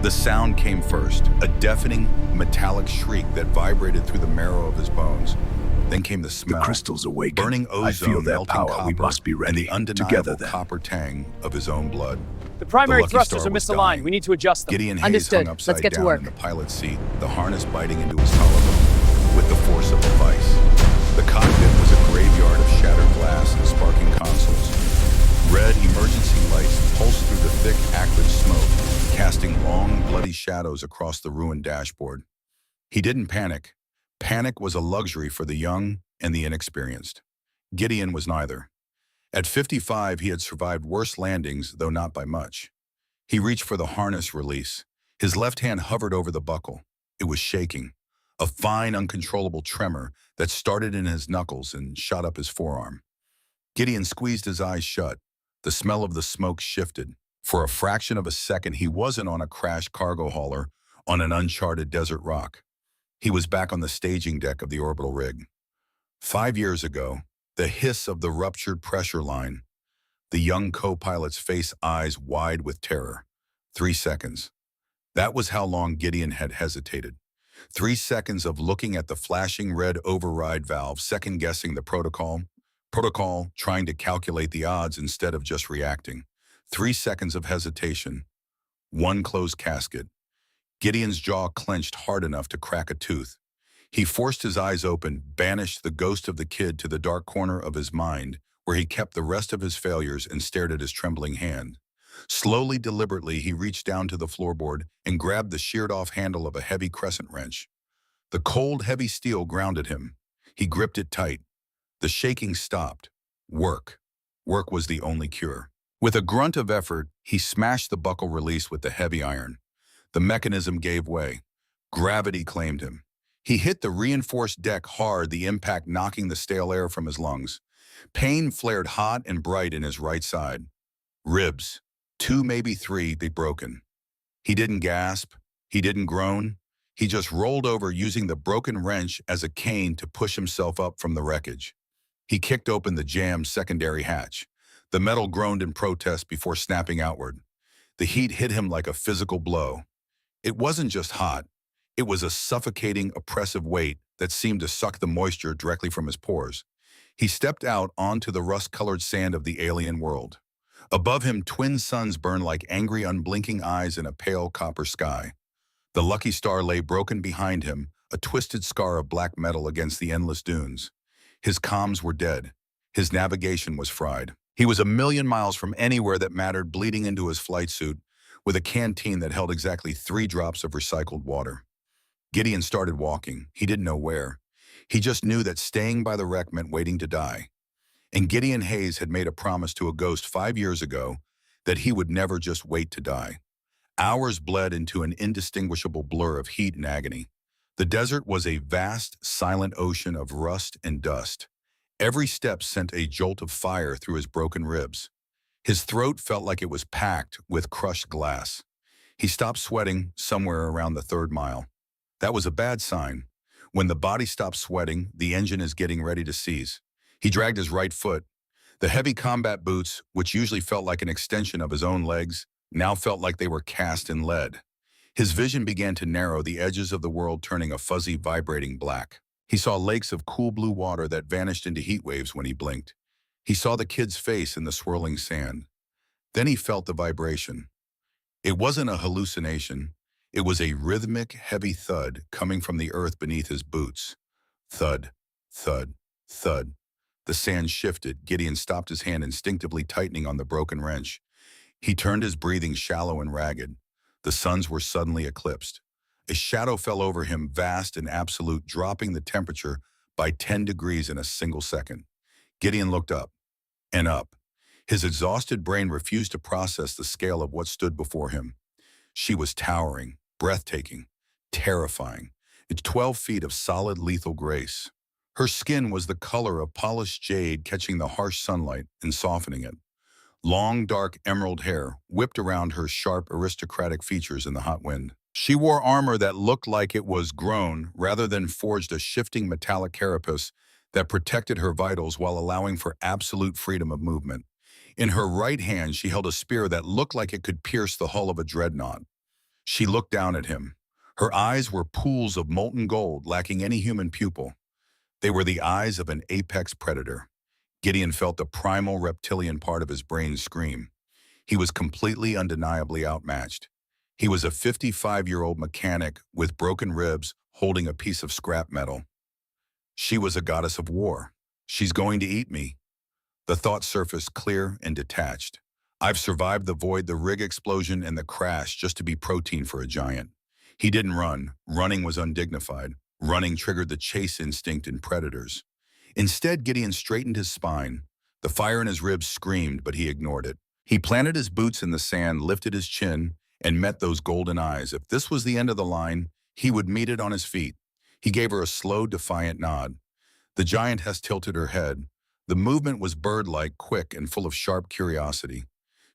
The sound came first, a deafening, metallic shriek that vibrated through the marrow of his bones. Then came the smell, The crystals awaken. burning I feel ozone, that melting power. copper, We must be and ready. the undeniable Together, then. copper tang of his own blood. The primary Lucky thrusters Star are was misaligned. dying. We need to adjust them. Gideon Hayes Understood. hung Let's upside get to down work. in the pilot's seat, the harness biting into his collarbone with the force of a vice. The cockpit was a graveyard of shattered glass and sparking consoles. Red emergency lights pulsed through the thick, acrid smoke, casting long, bloody shadows across the ruined dashboard. He didn't panic. Panic was a luxury for the young and the inexperienced. Gideon was neither. At 55, he had survived worse landings, though not by much. He reached for the harness release. His left hand hovered over the buckle. It was shaking, a fine, uncontrollable tremor that started in his knuckles and shot up his forearm. Gideon squeezed his eyes shut. The smell of the smoke shifted. For a fraction of a second, he wasn't on a crashed cargo hauler on an uncharted desert rock. He was back on the staging deck of the orbital rig. 5 years ago, the hiss of the ruptured pressure line, the young co-pilot's face eyes wide with terror. 3 seconds. That was how long Gideon had hesitated. 3 seconds of looking at the flashing red override valve, second-guessing the protocol, trying to calculate the odds instead of just reacting. 3 seconds of hesitation. One closed casket. Gideon's jaw clenched hard enough to crack a tooth. He forced his eyes open, banished the ghost of the kid to the dark corner of his mind, where he kept the rest of his failures, and stared at his trembling hand. Slowly, deliberately, he reached down to the floorboard and grabbed the sheared-off handle of a heavy crescent wrench. The cold, heavy steel grounded him. He gripped it tight. The shaking stopped. Work. Work was the only cure. With a grunt of effort, he smashed the buckle release with the heavy iron. The mechanism gave way. Gravity claimed him. He hit the reinforced deck hard, the impact knocking the stale air from his lungs. Pain flared hot and bright in his right side. Ribs, 2, maybe 3, they'd broken. He didn't gasp. He didn't groan. He just rolled over, using the broken wrench as a cane to push himself up from the wreckage. He kicked open the jammed secondary hatch. The metal groaned in protest before snapping outward. The heat hit him like a physical blow. It wasn't just hot. It was a suffocating, oppressive weight that seemed to suck the moisture directly from his pores. He stepped out onto the rust-colored sand of the alien world. Above him, twin suns burned like angry, unblinking eyes in a pale copper sky. The Lucky Star lay broken behind him, a twisted scar of black metal against the endless dunes. His comms were dead. His navigation was fried. He was a million miles from anywhere that mattered, bleeding into his flight suit, with a canteen that held exactly 3 drops of recycled water. Gideon started walking. He didn't know where. He just knew that staying by the wreck meant waiting to die. And Gideon Hayes had made a promise to a ghost 5 years ago that he would never just wait to die. Hours bled into an indistinguishable blur of heat and agony. The desert was a vast, silent ocean of rust and dust. Every step sent a jolt of fire through his broken ribs. His throat felt like it was packed with crushed glass. He stopped sweating somewhere around the 3rd mile. That was a bad sign. When the body stops sweating, the engine is getting ready to seize. He dragged his right foot. The heavy combat boots, which usually felt like an extension of his own legs, now felt like they were cast in lead. His vision began to narrow, the edges of the world turning a fuzzy, vibrating black. He saw lakes of cool blue water that vanished into heat waves when he blinked. He saw the kid's face in the swirling sand. Then he felt the vibration. It wasn't a hallucination. It was a rhythmic, heavy thud coming from the earth beneath his boots. Thud, thud, thud. The sand shifted. Gideon stopped his hand, instinctively tightening on the broken wrench. He turned his breathing shallow and ragged. The suns were suddenly eclipsed. A shadow fell over him, vast and absolute, dropping the temperature by 10 degrees in a single second. Gideon looked up and up. His exhausted brain refused to process the scale of what stood before him. She was towering, breathtaking, terrifying. It's 12 feet of solid, lethal grace. Her skin was the color of polished jade, catching the harsh sunlight and softening it. Long, dark emerald hair whipped around her sharp, aristocratic features in the hot wind. She wore armor that looked like it was grown rather than forged, a shifting metallic carapace that protected her vitals while allowing for absolute freedom of movement. In her right hand, she held a spear that looked like it could pierce the hull of a dreadnought. She looked down at him. Her eyes were pools of molten gold lacking any human pupil. They were the eyes of an apex predator. Gideon felt the primal reptilian part of his brain scream. He was completely undeniably outmatched. He was a 55-year-old mechanic with broken ribs holding a piece of scrap metal. She was a goddess of war. She's going to eat me. The thought surfaced clear and detached. I've survived the void, the rig explosion, and the crash just to be protein for a giant. He didn't run. Running was undignified. Running triggered the chase instinct in predators. Instead, Gideon straightened his spine. The fire in his ribs screamed, but he ignored it. He planted his boots in the sand, lifted his chin, and met those golden eyes. If this was the end of the line, he would meet it on his feet. He gave her a slow, defiant nod. The giantess tilted her head. The movement was bird-like, quick, and full of sharp curiosity.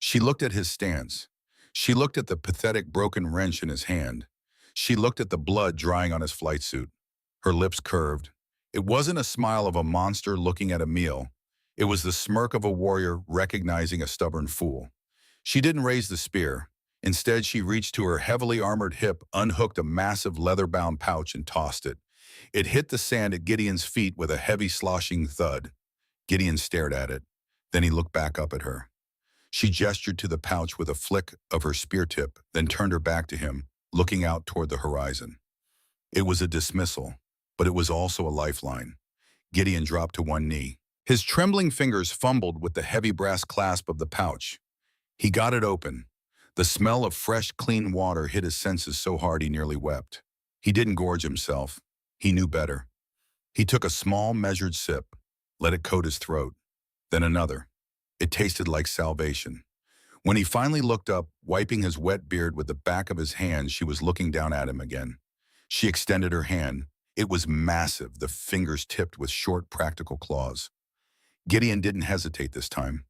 She looked at his stance. She looked at the pathetic broken wrench in his hand. She looked at the blood drying on his flight suit. Her lips curved. It wasn't a smile of a monster looking at a meal. It was the smirk of a warrior recognizing a stubborn fool. She didn't raise the spear. Instead, she reached to her heavily armored hip, unhooked a massive leather-bound pouch, and tossed it. It hit the sand at Gideon's feet with a heavy sloshing thud. Gideon stared at it. Then he looked back up at her. She gestured to the pouch with a flick of her spear tip, then turned her back to him, looking out toward the horizon. It was a dismissal, but it was also a lifeline. Gideon dropped to one knee. His trembling fingers fumbled with the heavy brass clasp of the pouch. He got it open. The smell of fresh, clean water hit his senses so hard he nearly wept. He didn't gorge himself. He knew better. He took a small, measured sip, let it coat his throat, then another. It tasted like salvation. When he finally looked up, wiping his wet beard with the back of his hand, she was looking down at him again. She extended her hand. It was massive, the fingers tipped with short, practical claws. Gideon didn't hesitate this time.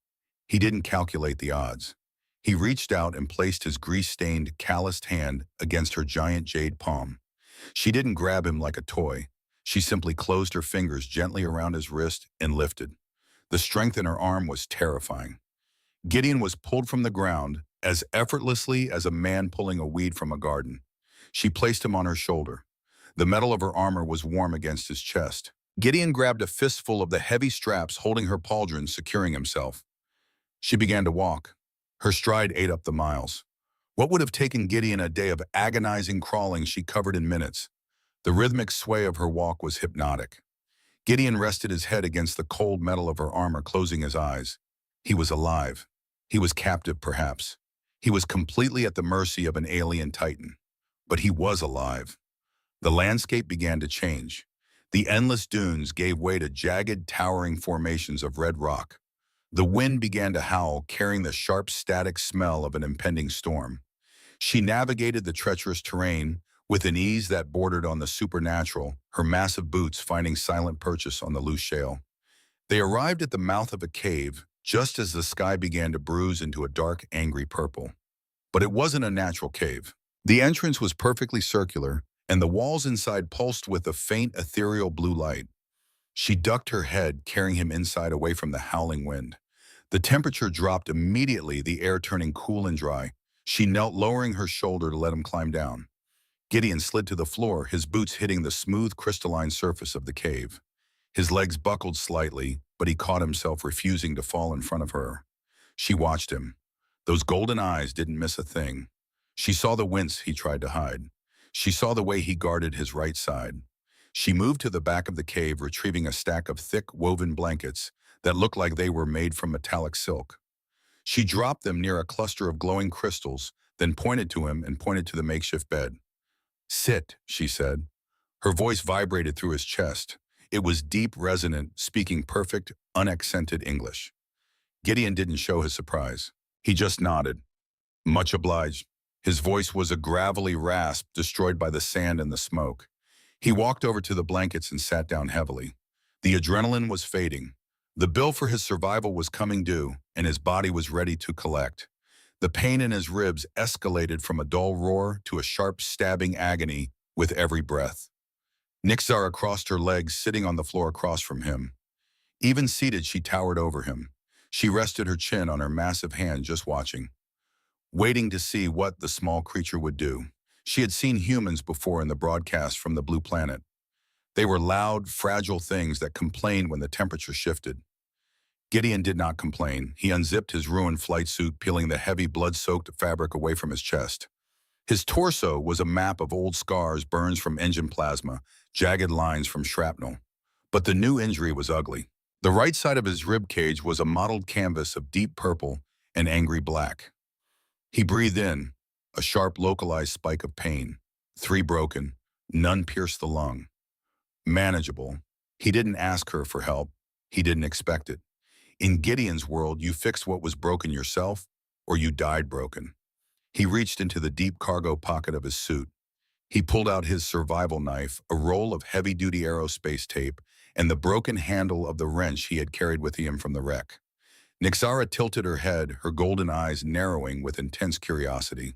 He didn't calculate the odds. He reached out and placed his grease-stained, calloused hand against her giant jade palm. She didn't grab him like a toy. She simply closed her fingers gently around his wrist and lifted. The strength in her arm was terrifying. Gideon was pulled from the ground as effortlessly as a man pulling a weed from a garden. She placed him on her shoulder. The metal of her armor was warm against his chest. Gideon grabbed a fistful of the heavy straps holding her pauldron, securing himself. She began to walk. Her stride ate up the miles. What would have taken Gideon a day of agonizing crawling she covered in minutes. The rhythmic sway of her walk was hypnotic. Gideon rested his head against the cold metal of her armor, closing his eyes. He was alive. He was captive, perhaps. He was completely at the mercy of an alien titan. But he was alive. The landscape began to change. The endless dunes gave way to jagged, towering formations of red rock. The wind began to howl, carrying the sharp, static smell of an impending storm. She navigated the treacherous terrain with an ease that bordered on the supernatural, her massive boots finding silent purchase on the loose shale. They arrived at the mouth of a cave just as the sky began to bruise into a dark, angry purple. But it wasn't a natural cave. The entrance was perfectly circular, and the walls inside pulsed with a faint, ethereal blue light. She ducked her head, carrying him inside away from the howling wind. The temperature dropped immediately, the air turning cool and dry. She knelt, lowering her shoulder to let him climb down. Gideon slid to the floor, his boots hitting the smooth, crystalline surface of the cave. His legs buckled slightly, but he caught himself refusing to fall in front of her. She watched him. Those golden eyes didn't miss a thing. She saw the wince he tried to hide. She saw the way he guarded his right side. She moved to the back of the cave, retrieving a stack of thick, woven blankets that looked like they were made from metallic silk. She dropped them near a cluster of glowing crystals, then pointed to him and pointed to the makeshift bed. "Sit," she said. Her voice vibrated through his chest. It was deep, resonant, speaking perfect, unaccented English. Gideon didn't show his surprise. He just nodded. "Much obliged." His voice was a gravelly rasp destroyed by the sand and the smoke. He walked over to the blankets and sat down heavily. The adrenaline was fading. The bill for his survival was coming due, and his body was ready to collect. The pain in his ribs escalated from a dull roar to a sharp, stabbing agony with every breath. Nixara crossed her legs, sitting on the floor across from him. Even seated, she towered over him. She rested her chin on her massive hand, just watching, waiting to see what the small creature would do. She had seen humans before in the broadcast from the Blue Planet. They were loud, fragile things that complained when the temperature shifted. Gideon did not complain. He unzipped his ruined flight suit, peeling the heavy, blood-soaked fabric away from his chest. His torso was a map of old scars, burns from engine plasma, jagged lines from shrapnel. But the new injury was ugly. The right side of his rib cage was a mottled canvas of deep purple and angry black. He breathed in, a sharp, localized spike of pain. 3 broken, none pierced the lung. Manageable. He didn't ask her for help. He didn't expect it. In Gideon's world, you fixed what was broken yourself, or you died broken. He reached into the deep cargo pocket of his suit. He pulled out his survival knife, a roll of heavy-duty aerospace tape, and the broken handle of the wrench he had carried with him from the wreck. Nixara tilted her head, her golden eyes narrowing with intense curiosity.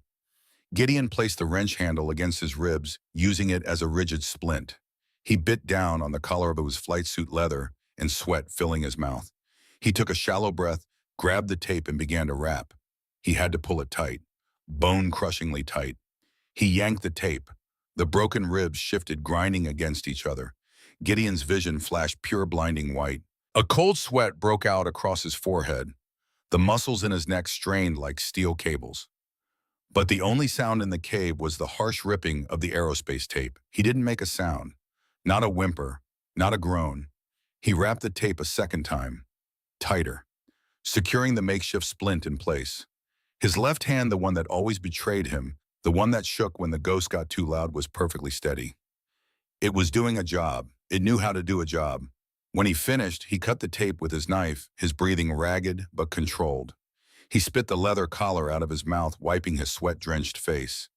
Gideon placed the wrench handle against his ribs, using it as a rigid splint. He bit down on the collar of his flight suit leather, and sweat filling his mouth. He took a shallow breath, grabbed the tape, and began to wrap. He had to pull it tight, bone-crushingly tight. He yanked the tape. The broken ribs shifted, grinding against each other. Gideon's vision flashed pure, blinding white. A cold sweat broke out across his forehead. The muscles in his neck strained like steel cables. But the only sound in the cave was the harsh ripping of the aerospace tape. He didn't make a sound. Not a whimper, not a groan. He wrapped the tape a second time, tighter, securing the makeshift splint in place. His left hand, the one that always betrayed him, the one that shook when the ghost got too loud, was perfectly steady. It was doing a job. It knew how to do a job. When he finished, he cut the tape with his knife, his breathing ragged but controlled. He spit the leather collar out of his mouth, wiping his sweat-drenched face.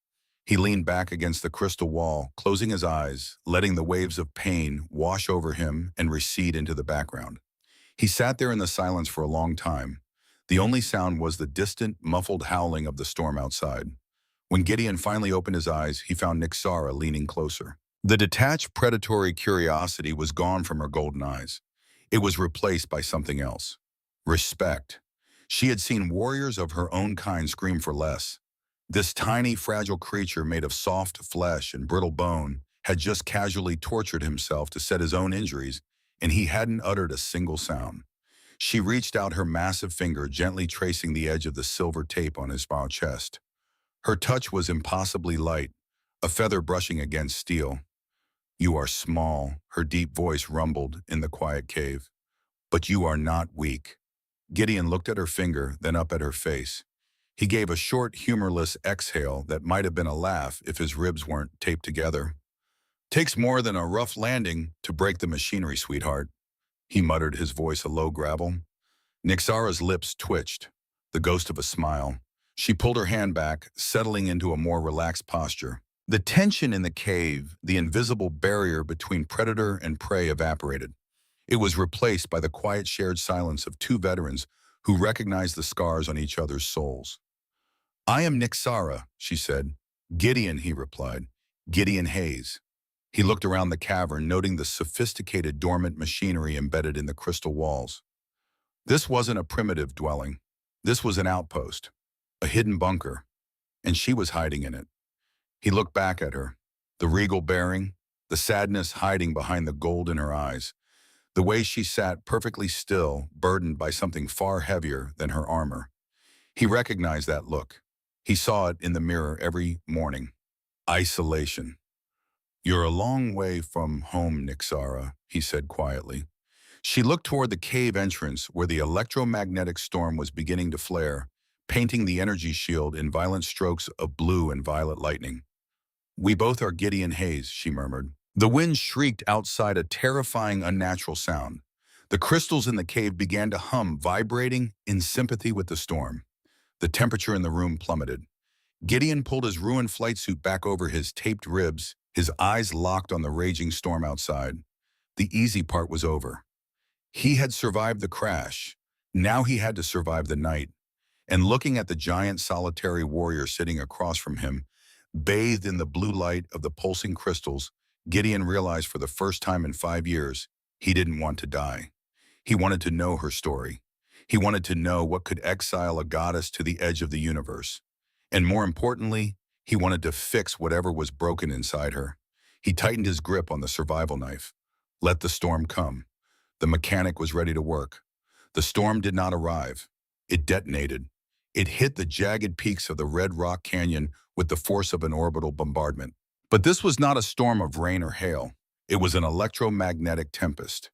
He leaned back against the crystal wall, closing his eyes, letting the waves of pain wash over him and recede into the background. He sat there in the silence for a long time. The only sound was the distant, muffled howling of the storm outside. When Gideon finally opened his eyes, he found Nixara leaning closer. The detached, predatory curiosity was gone from her golden eyes. It was replaced by something else. Respect. She had seen warriors of her own kind scream for less. This tiny, fragile creature made of soft flesh and brittle bone had just casually tortured himself to set his own injuries, and he hadn't uttered a single sound. She reached out her massive finger, gently tracing the edge of the silver tape on his small chest. Her touch was impossibly light, a feather brushing against steel. "You are small," her deep voice rumbled in the quiet cave. "But you are not weak." Gideon looked at her finger, then up at her face. He gave a short, humorless exhale that might have been a laugh if his ribs weren't taped together. "Takes more than a rough landing to break the machinery, sweetheart," he muttered, his voice a low gravel. Nixara's lips twitched, the ghost of a smile. She pulled her hand back, settling into a more relaxed posture. The tension in the cave, the invisible barrier between predator and prey, evaporated. It was replaced by the quiet shared silence of 2 veterans who recognized the scars on each other's souls. "I am Nixara," she said. "Gideon," he replied. "Gideon Hayes." He looked around the cavern, noting the sophisticated dormant machinery embedded in the crystal walls. This wasn't a primitive dwelling. This was an outpost, a hidden bunker, and she was hiding in it. He looked back at her, the regal bearing, the sadness hiding behind the gold in her eyes, the way she sat perfectly still, burdened by something far heavier than her armor. He recognized that look. He saw it in the mirror every morning. Isolation. "You're a long way from home, Nixara," he said quietly. She looked toward the cave entrance where the electromagnetic storm was beginning to flare, painting the energy shield in violent strokes of blue and violet lightning. "We both are Gideon Hayes," she murmured. The wind shrieked outside, a terrifying, unnatural sound. The crystals in the cave began to hum, vibrating in sympathy with the storm. The temperature in the room plummeted. Gideon pulled his ruined flight suit back over his taped ribs, his eyes locked on the raging storm outside. The easy part was over. He had survived the crash. Now he had to survive the night. And looking at the giant solitary warrior sitting across from him, bathed in the blue light of the pulsing crystals, Gideon realized for the first time in 5 years, he didn't want to die. He wanted to know her story. He wanted to know what could exile a goddess to the edge of the universe. And more importantly, He wanted to fix whatever was broken inside her. He tightened his grip on the survival knife. Let the storm come. The mechanic was ready to work. The storm did not arrive. It detonated. It hit the jagged peaks of the Red Rock Canyon with the force of an orbital bombardment. But this was not a storm of rain or hail. It was an electromagnetic tempest.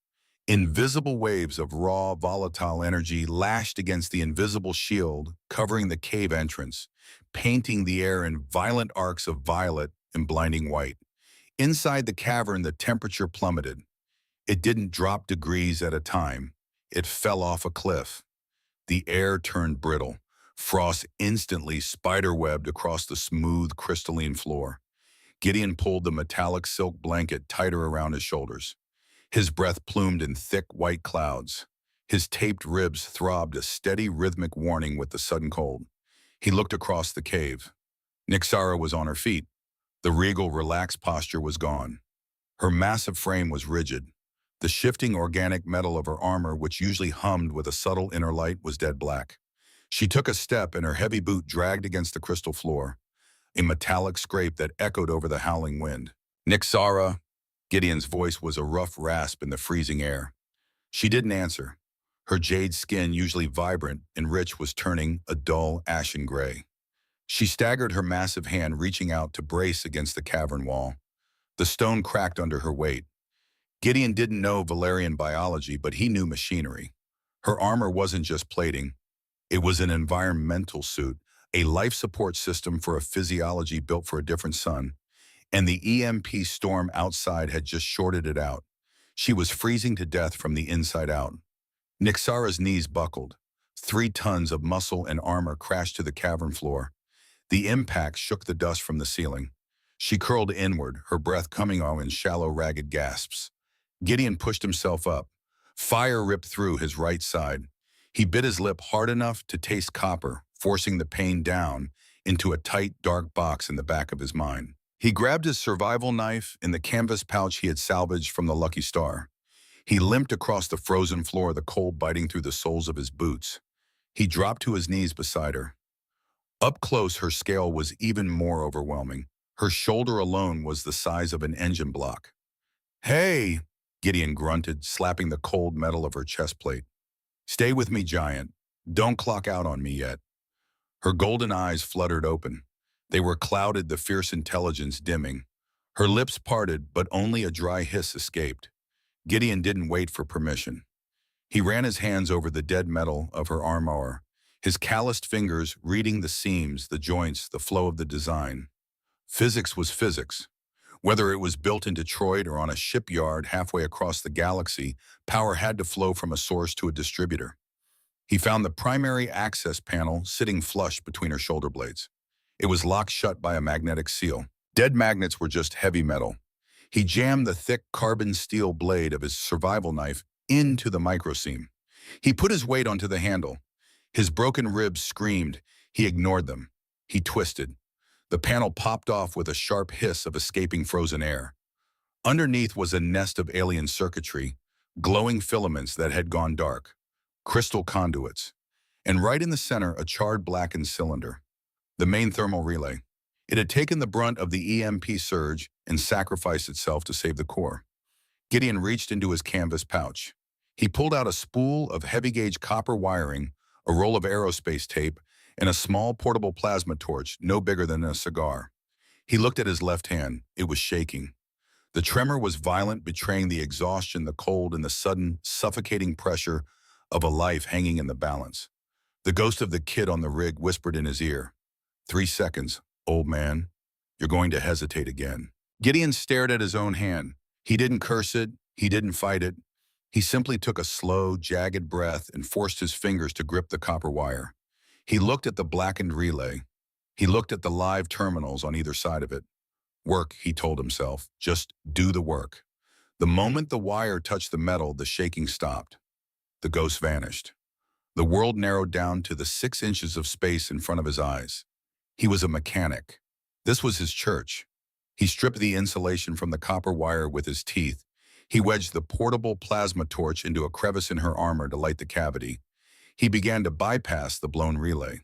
Invisible waves of raw, volatile energy lashed against the invisible shield covering the cave entrance, painting the air in violent arcs of violet and blinding white. Inside the cavern, the temperature plummeted. It didn't drop degrees at a time. It fell off a cliff. The air turned brittle. Frost instantly spiderwebbed across the smooth, crystalline floor. Gideon pulled the metallic silk blanket tighter around his shoulders. His breath plumed in thick white clouds. His taped ribs throbbed a steady rhythmic warning with the sudden cold. He looked across the cave. Nyxara was on her feet. The regal, relaxed posture was gone. Her massive frame was rigid. The shifting organic metal of her armor, which usually hummed with a subtle inner light, was dead black. She took a step and her heavy boot dragged against the crystal floor, a metallic scrape that echoed over the howling wind. Nyxara, Gideon's voice was a rough rasp in the freezing air. She didn't answer. Her jade skin, usually vibrant and rich, was turning a dull, ashen gray. She staggered, her massive hand reaching out to brace against the cavern wall. The stone cracked under her weight. Gideon didn't know Valerian biology, but he knew machinery. Her armor wasn't just plating. It was an environmental suit, a life support system for a physiology built for a different sun. And the EMP storm outside had just shorted it out. She was freezing to death from the inside out. Nyxara's knees buckled. 3 tons of muscle and armor crashed to the cavern floor. The impact shook the dust from the ceiling. She curled inward, her breath coming on in shallow, ragged gasps. Gideon pushed himself up. Fire ripped through his right side. He bit his lip hard enough to taste copper, forcing the pain down into a tight, dark box in the back of his mind. He grabbed his survival knife in the canvas pouch he had salvaged from the Lucky Star. He limped across the frozen floor, the cold biting through the soles of his boots. He dropped to his knees beside her. Up close, her scale was even more overwhelming. Her shoulder alone was the size of an engine block. "Hey!" Gideon grunted, slapping the cold metal of her chest plate. "Stay with me, Giant. Don't clock out on me yet." Her golden eyes fluttered open. They were clouded, the fierce intelligence dimming. Her lips parted, but only a dry hiss escaped. Gideon didn't wait for permission. He ran his hands over the dead metal of her armor, his calloused fingers reading the seams, the joints, the flow of the design. Physics was physics. Whether it was built in Detroit or on a shipyard halfway across the galaxy, power had to flow from a source to a distributor. He found the primary access panel sitting flush between her shoulder blades. It was locked shut by a magnetic seal. Dead magnets were just heavy metal. He jammed the thick carbon steel blade of his survival knife into the microseam. He put his weight onto the handle. His broken ribs screamed. He ignored them. He twisted. The panel popped off with a sharp hiss of escaping frozen air. Underneath was a nest of alien circuitry, glowing filaments that had gone dark, crystal conduits, and right in the center, a charred blackened cylinder. The main thermal relay. It had taken the brunt of the EMP surge and sacrificed itself to save the core. Gideon reached into his canvas pouch. He pulled out a spool of heavy-gauge copper wiring, a roll of aerospace tape, and a small portable plasma torch no bigger than a cigar. He looked at his left hand. It was shaking. The tremor was violent, betraying the exhaustion, the cold, and the sudden, suffocating pressure of a life hanging in the balance. The ghost of the kid on the rig whispered in his ear, 3 seconds, old man. You're going to hesitate again." Gideon stared at his own hand. He didn't curse it. He didn't fight it. He simply took a slow, jagged breath and forced his fingers to grip the copper wire. He looked at the blackened relay. He looked at the live terminals on either side of it. Work, he told himself. Just do the work. The moment the wire touched the metal, the shaking stopped. The ghost vanished. The world narrowed down to the 6 inches of space in front of his eyes. He was a mechanic. This was his church. He stripped the insulation from the copper wire with his teeth. He wedged the portable plasma torch into a crevice in her armor to light the cavity. He began to bypass the blown relay.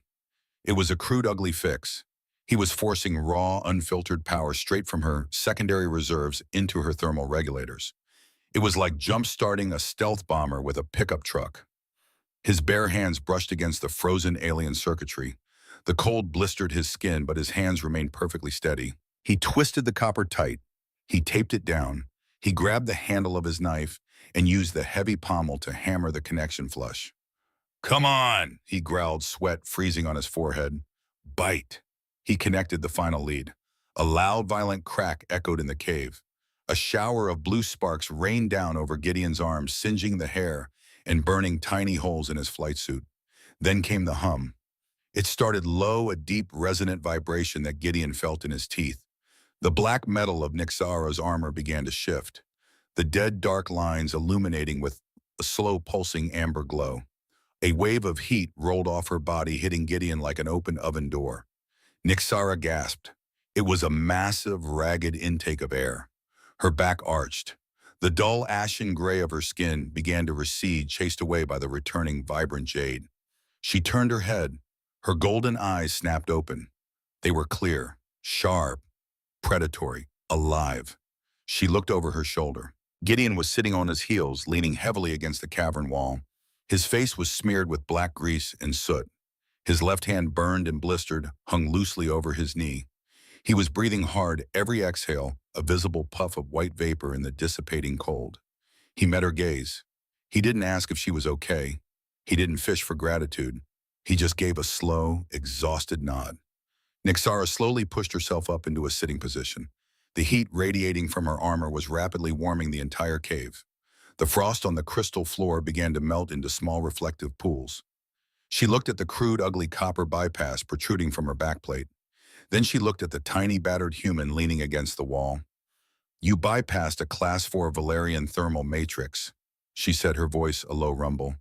It was a crude, ugly fix. He was forcing raw, unfiltered power straight from her secondary reserves into her thermal regulators. It was like jump-starting a stealth bomber with a pickup truck. His bare hands brushed against the frozen alien circuitry. The cold blistered his skin, but his hands remained perfectly steady. He twisted the copper tight. He taped it down. He grabbed the handle of his knife and used the heavy pommel to hammer the connection flush. "Come on," he growled, sweat freezing on his forehead. "Bite." He connected the final lead. A loud, violent crack echoed in the cave. A shower of blue sparks rained down over Gideon's arms, singeing the hair and burning tiny holes in his flight suit. Then came the hum. It started low, a deep, resonant vibration that Gideon felt in his teeth. The black metal of Nyxara's armor began to shift, the dead dark lines illuminating with a slow pulsing amber glow. A wave of heat rolled off her body, hitting Gideon like an open oven door. Nyxara gasped. It was a massive, ragged intake of air. Her back arched. The dull ashen gray of her skin began to recede, chased away by the returning vibrant jade. She turned her head. Her golden eyes snapped open. They were clear, sharp, predatory, alive. She looked over her shoulder. Gideon was sitting on his heels, leaning heavily against the cavern wall. His face was smeared with black grease and soot. His left hand, burned and blistered, hung loosely over his knee. He was breathing hard, every exhale a visible puff of white vapor in the dissipating cold. He met her gaze. He didn't ask if she was okay. He didn't fish for gratitude. He just gave a slow, exhausted nod. Nyxara slowly pushed herself up into a sitting position. The heat radiating from her armor was rapidly warming the entire cave. The frost on the crystal floor began to melt into small reflective pools. She looked at the crude, ugly copper bypass protruding from her backplate. Then she looked at the tiny, battered human leaning against the wall. "You bypassed a Class 4 Valerian thermal matrix," she said, her voice a low rumble,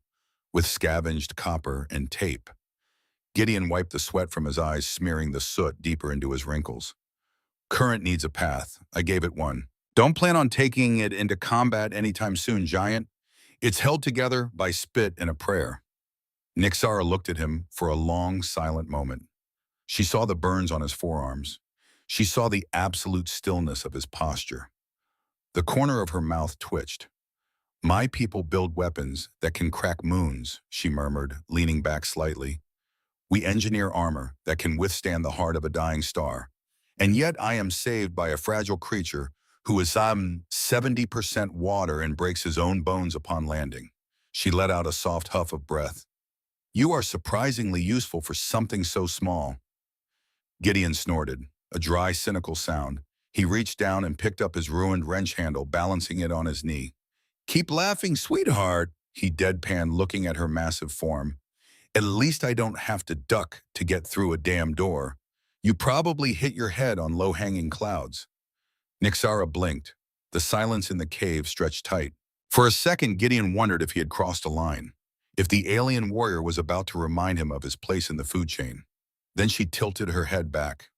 "with scavenged copper and tape." Gideon wiped the sweat from his eyes, smearing the soot deeper into his wrinkles. "Current needs a path. I gave it one. Don't plan on taking it into combat anytime soon, Giant. It's held together by spit and a prayer." Nyxara looked at him for a long, silent moment. She saw the burns on his forearms. She saw the absolute stillness of his posture. The corner of her mouth twitched. "My people build weapons that can crack moons," she murmured, leaning back slightly. "We engineer armor that can withstand the heart of a dying star. And yet I am saved by a fragile creature who is 70% water and breaks his own bones upon landing." She let out a soft huff of breath. "You are surprisingly useful for something so small." Gideon snorted, a dry, cynical sound. He reached down and picked up his ruined wrench handle, balancing it on his knee. "Keep laughing, sweetheart," he deadpanned, looking at her massive form. "At least I don't have to duck to get through a damn door. You probably hit your head on low-hanging clouds." Nyxara blinked. The silence in the cave stretched tight. For a second, Gideon wondered if he had crossed a line, if the alien warrior was about to remind him of his place in the food chain. Then she tilted her head back.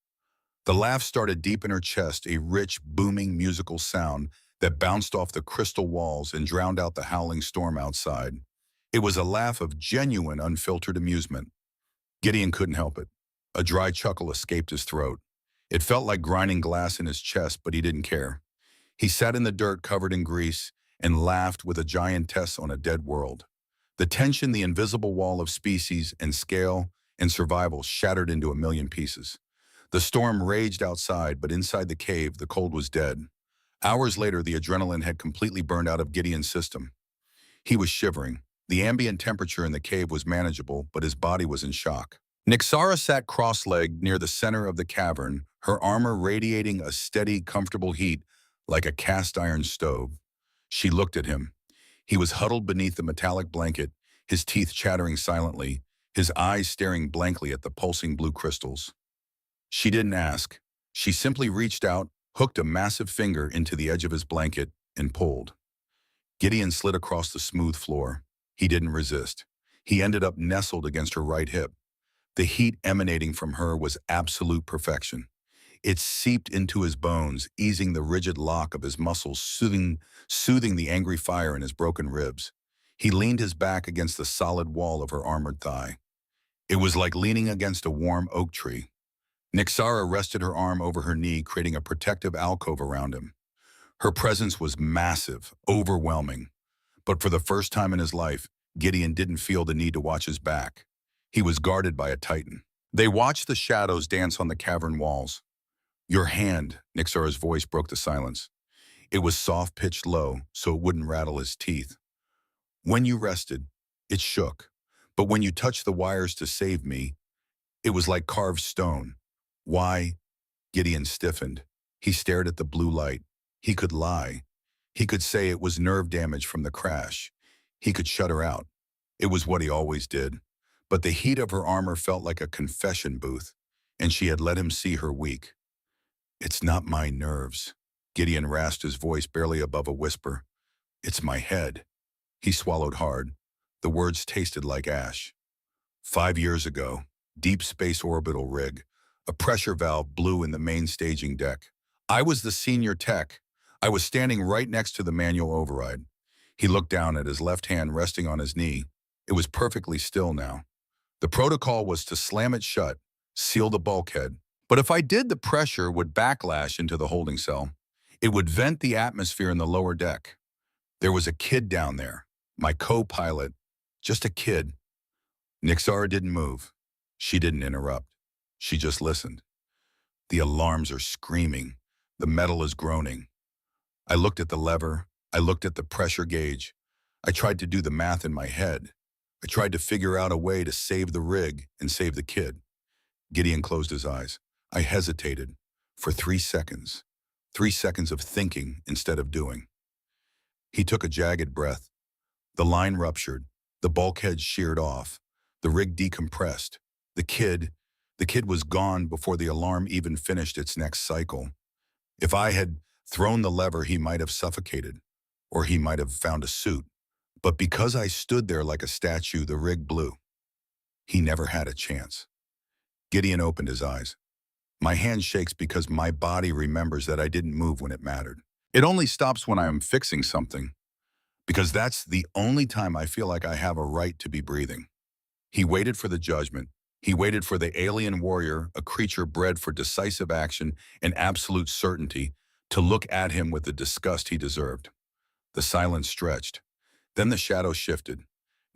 The laugh started deep in her chest, a rich, booming musical sound that bounced off the crystal walls and drowned out the howling storm outside. It was a laugh of genuine, unfiltered amusement. Gideon couldn't help it. A dry chuckle escaped his throat. It felt like grinding glass in his chest, but he didn't care. He sat in the dirt covered in grease and laughed with a giantess on a dead world. The tension, the invisible wall of species and scale and survival shattered into a million pieces. The storm raged outside, but inside the cave, the cold was dead. Hours later, the adrenaline had completely burned out of Gideon's system. He was shivering. The ambient temperature in the cave was manageable, but his body was in shock. Nyxara sat cross-legged near the center of the cavern, her armor radiating a steady, comfortable heat like a cast-iron stove. She looked at him. He was huddled beneath the metallic blanket, his teeth chattering silently, his eyes staring blankly at the pulsing blue crystals. She didn't ask. She simply reached out, hooked a massive finger into the edge of his blanket, and pulled. Gideon slid across the smooth floor. He didn't resist. He ended up nestled against her right hip. The heat emanating from her was absolute perfection. It seeped into his bones, easing the rigid lock of his muscles, soothing the angry fire in his broken ribs. He leaned his back against the solid wall of her armored thigh. It was like leaning against a warm oak tree. Nixara rested her arm over her knee, creating a protective alcove around him. Her presence was massive, overwhelming. But for the first time in his life, Gideon didn't feel the need to watch his back. He was guarded by a titan. They watched the shadows dance on the cavern walls. Your hand, Nixara's voice broke the silence. It was soft-pitched low, so it wouldn't rattle his teeth. When you rested, it shook. But when you touched the wires to save me, it was like carved stone. Why? Gideon stiffened. He stared at the blue light. He could lie. He could say it was nerve damage from the crash. He could shut her out. It was what he always did. But the heat of her armor felt like a confession booth, and she had let him see her weak. It's not my nerves. Gideon rasped, his voice barely above a whisper. It's my head. He swallowed hard. The words tasted like ash. 5 years ago, deep space orbital rig. A pressure valve blew in the main staging deck. I was the senior tech. I was standing right next to the manual override. He looked down at his left hand resting on his knee. It was perfectly still now. The protocol was to slam it shut, seal the bulkhead. But if I did, the pressure would backlash into the holding cell. It would vent the atmosphere in the lower deck. There was a kid down there, my co-pilot, just a kid. Nixara didn't move. She didn't interrupt. She just listened. The alarms are screaming. The metal is groaning. I looked at the lever. I looked at the pressure gauge. I tried to do the math in my head. I tried to figure out a way to save the rig and save the kid. Gideon closed his eyes. I hesitated for 3 seconds. 3 seconds of thinking instead of doing. He took a jagged breath. The line ruptured. The bulkhead sheared off. The rig decompressed. The kid was gone before the alarm even finished its next cycle. If I had thrown the lever, he might have suffocated, or he might have found a suit. But because I stood there like a statue, the rig blew. He never had a chance. Gideon opened his eyes. My hand shakes because my body remembers that I didn't move when it mattered. It only stops when I am fixing something, because that's the only time I feel like I have a right to be breathing. He waited for the judgment. He waited for the alien warrior, a creature bred for decisive action and absolute certainty, to look at him with the disgust he deserved. The silence stretched. Then the shadow shifted.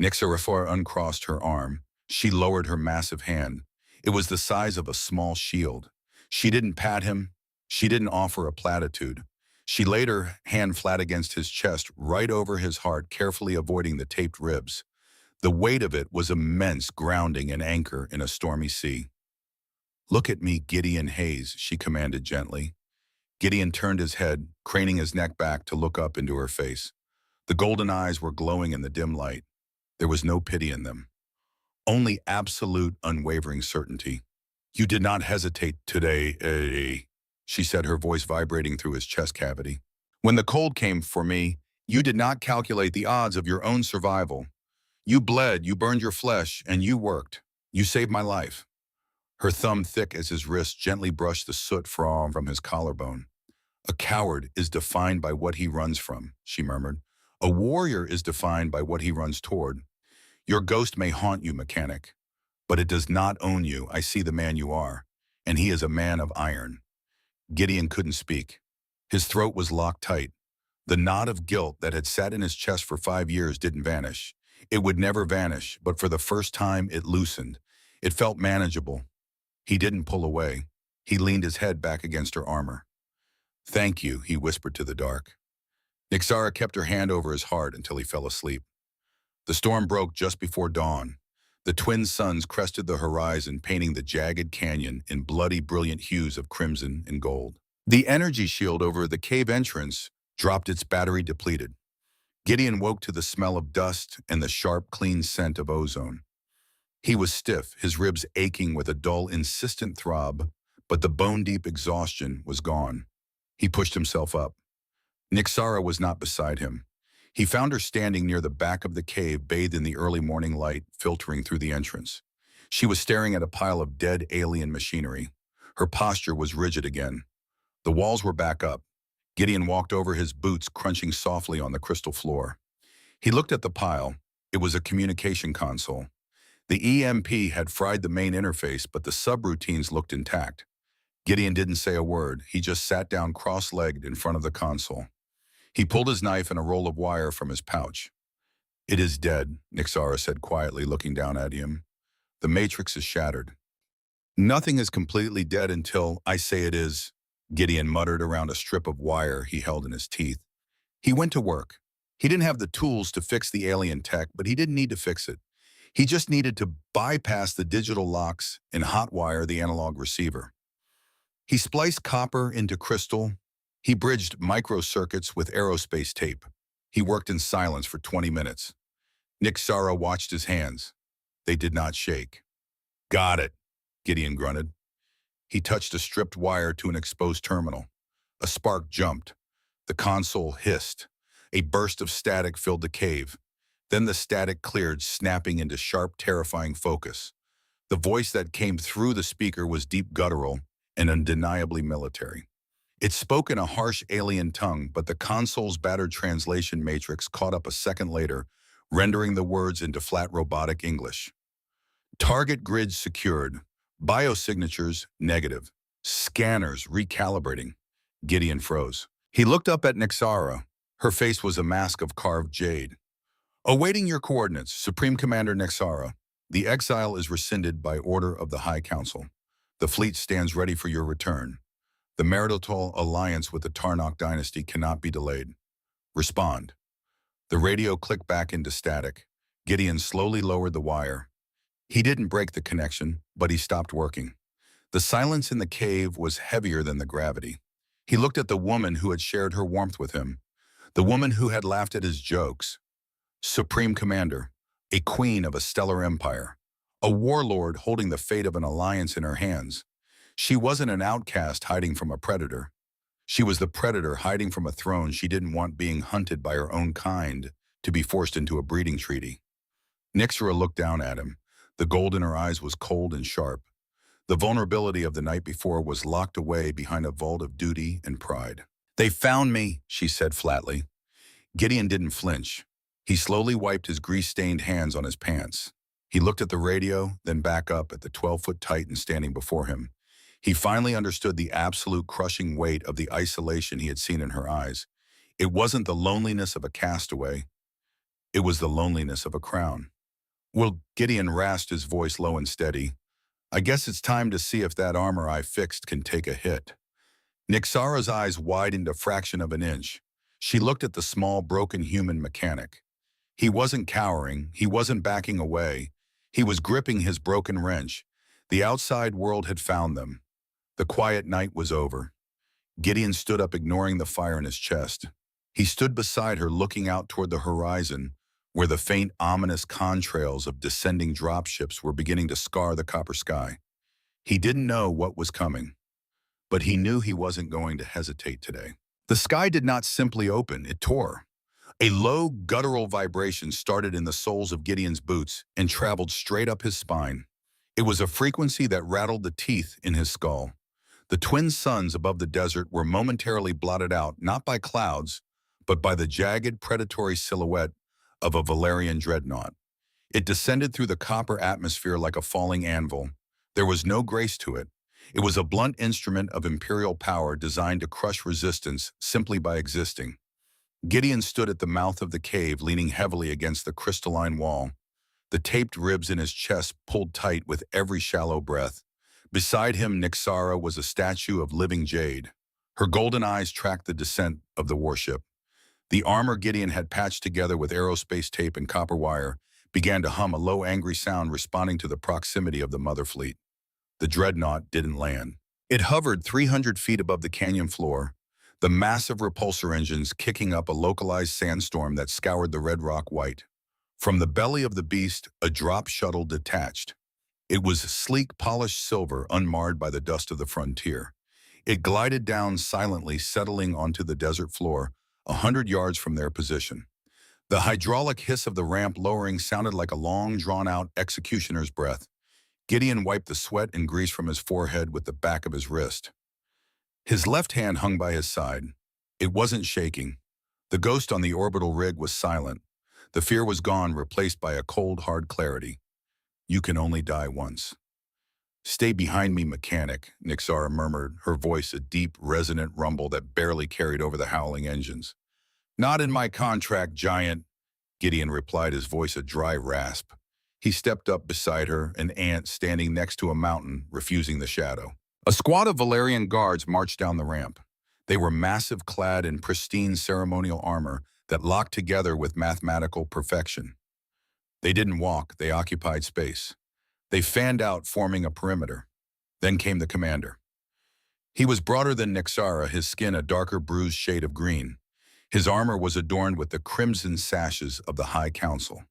Nixara uncrossed her arm. She lowered her massive hand. It was the size of a small shield. She didn't pat him. She didn't offer a platitude. She laid her hand flat against his chest, right over his heart, carefully avoiding the taped ribs. The weight of it was immense, grounding an anchor in a stormy sea. Look at me, Gideon Hayes, she commanded gently. Gideon turned his head, craning his neck back to look up into her face. The golden eyes were glowing in the dim light. There was no pity in them. Only absolute, unwavering certainty. You did not hesitate today, she said, her voice vibrating through his chest cavity. When the cold came for me, you did not calculate the odds of your own survival. You bled, you burned your flesh, and you worked. You saved my life. Her thumb, thick as his wrist, gently brushed the soot from his collarbone. A coward is defined by what he runs from, she murmured. A warrior is defined by what he runs toward. Your ghost may haunt you, mechanic, but it does not own you. I see the man you are, and he is a man of iron. Gideon couldn't speak. His throat was locked tight. The knot of guilt that had sat in his chest for 5 years didn't vanish. It would never vanish, but for the first time it loosened. It felt manageable. He didn't pull away. He leaned his head back against her armor. Thank you, he whispered to the dark. Nixara kept her hand over his heart until he fell asleep. The storm broke just before dawn. The twin suns crested the horizon, painting the jagged canyon in bloody, brilliant hues of crimson and gold. The energy shield over the cave entrance dropped its battery depleted. Gideon woke to the smell of dust and the sharp, clean scent of ozone. He was stiff, his ribs aching with a dull, insistent throb, but the bone-deep exhaustion was gone. He pushed himself up. Nixara was not beside him. He found her standing near the back of the cave, bathed in the early morning light filtering through the entrance. She was staring at a pile of dead alien machinery. Her posture was rigid again. The walls were back up. Gideon walked over, his boots crunching softly on the crystal floor. He looked at the pile. It was a communication console. The EMP had fried the main interface, but the subroutines looked intact. Gideon didn't say a word. He just sat down cross-legged in front of the console. He pulled his knife and a roll of wire from his pouch. "It is dead," Nixara said quietly, looking down at him. "The matrix is shattered." "Nothing is completely dead until I say it is," Gideon muttered around a strip of wire he held in his teeth. He went to work. He didn't have the tools to fix the alien tech, but he didn't need to fix it. He just needed to bypass the digital locks and hotwire the analog receiver. He spliced copper into crystal. He bridged microcircuits with aerospace tape. He worked in silence for 20 minutes. Nixara watched his hands. They did not shake. "Got it," Gideon grunted. He touched a stripped wire to an exposed terminal. A spark jumped. The console hissed. A burst of static filled the cave. Then the static cleared, snapping into sharp, terrifying focus. The voice that came through the speaker was deep guttural and undeniably military. It spoke in a harsh alien tongue, but the console's battered translation matrix caught up a second later, rendering the words into flat robotic English. "Target grids secured. Biosignatures negative. Scanners recalibrating." Gideon froze. He looked up at Nixara. Her face was a mask of carved jade. "Awaiting your coordinates, Supreme Commander Nixara. The exile is rescinded by order of the High Council. The fleet stands ready for your return. The marital alliance with the Tarnok dynasty cannot be delayed. Respond." The radio clicked back into static. Gideon slowly lowered the wire. He didn't break the connection, but he stopped working. The silence in the cave was heavier than the gravity. He looked at the woman who had shared her warmth with him, the woman who had laughed at his jokes. Supreme Commander, a queen of a stellar empire, a warlord holding the fate of an alliance in her hands. She wasn't an outcast hiding from a predator. She was the predator hiding from a throne she didn't want, being hunted by her own kind to be forced into a breeding treaty. Nixara looked down at him. The gold in her eyes was cold and sharp. The vulnerability of the night before was locked away behind a vault of duty and pride. "They found me," she said flatly. Gideon didn't flinch. He slowly wiped his grease-stained hands on his pants. He looked at the radio, then back up at the 12-foot Titan standing before him. He finally understood the absolute crushing weight of the isolation he had seen in her eyes. It wasn't the loneliness of a castaway. It was the loneliness of a crown. "Well," Gideon rasped, his voice low and steady, "I guess it's time to see if that armor I fixed can take a hit." Nixara's eyes widened a fraction of an inch. She looked at the small, broken human mechanic. He wasn't cowering. He wasn't backing away. He was gripping his broken wrench. The outside world had found them. The quiet night was over. Gideon stood up, ignoring the fire in his chest. He stood beside her, looking out toward the horizon, where the faint, ominous contrails of descending dropships were beginning to scar the copper sky. He didn't know what was coming, but he knew he wasn't going to hesitate today. The sky did not simply open, it tore. A low, guttural vibration started in the soles of Gideon's boots and traveled straight up his spine. It was a frequency that rattled the teeth in his skull. The twin suns above the desert were momentarily blotted out, not by clouds, but by the jagged, predatory silhouette of a Valerian dreadnought. It descended through the copper atmosphere like a falling anvil. There was no grace to it. It was a blunt instrument of imperial power designed to crush resistance simply by existing. Gideon stood at the mouth of the cave, leaning heavily against the crystalline wall. The taped ribs in his chest pulled tight with every shallow breath. Beside him, Nixara was a statue of living jade. Her golden eyes tracked the descent of the warship. The armor Gideon had patched together with aerospace tape and copper wire began to hum, a low, angry sound responding to the proximity of the mother fleet. The dreadnought didn't land. It hovered 300 feet above the canyon floor, the massive repulsor engines kicking up a localized sandstorm that scoured the red rock white. From the belly of the beast, a drop shuttle detached. It was sleek, polished silver, unmarred by the dust of the frontier. It glided down silently, settling onto the desert floor, 100 yards from their position. The hydraulic hiss of the ramp lowering sounded like a long, drawn-out executioner's breath. Gideon wiped the sweat and grease from his forehead with the back of his wrist. His left hand hung by his side. It wasn't shaking. The ghost on the orbital rig was silent. The fear was gone, replaced by a cold, hard clarity. You can only die once. Stay behind me, mechanic, Nixara murmured, her voice a deep, resonant rumble that barely carried over the howling engines. Not in my contract, Giant, Gideon replied, his voice a dry rasp. He stepped up beside her, an ant standing next to a mountain, refusing the shadow. A squad of Valerian guards marched down the ramp. They were massive, clad in pristine ceremonial armor that locked together with mathematical perfection. They didn't walk, they occupied space. They fanned out, forming a perimeter. Then came the commander. He was broader than Nixara, his skin a darker bruised shade of green. His armor was adorned with the crimson sashes of the High Council.